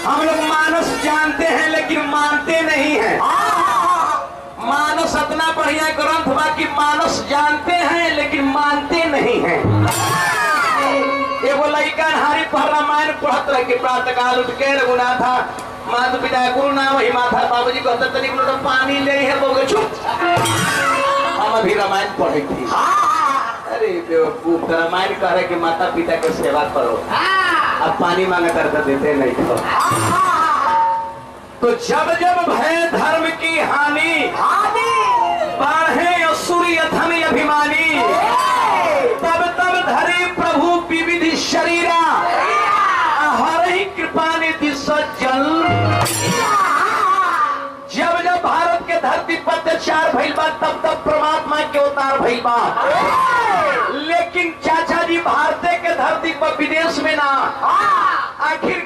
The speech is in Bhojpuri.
हम लोग मानस जानते हैं लेकिन मानते नहीं हैं। मानस इतना बढ़िया ग्रंथ बा कि मानस जानते हैं लेकिन मानते नहीं हैं। एगो लड़का हारी पर रामायण पढ़त रहे कि प्रातःकाल उठ के रघुनाथ माता पिता गुरु नाम वही माथा बाबूजी कहते तनिक लोटा पानी ले है बोगे चुप। हम अभी रामायण पढ़े थी। अरे बेवकूफ, रामायण कह रहे कि माता पिता की सेवा करो, अब पानी मांगा करके देते नहीं तो जब जब भय धर्म की हानि बाढ़े असुरी अथम अभिमानी तब तब धरे प्रभु विविध शरीरा हर ही कृपा निधि सज्जन। जब जब भारत के धरती पर अत्याचार भइल बा तब तब परमात्मा के अवतार भइल बा। लेकिन चाचा जी भारत के धरती पर विदेश में ना, आखिर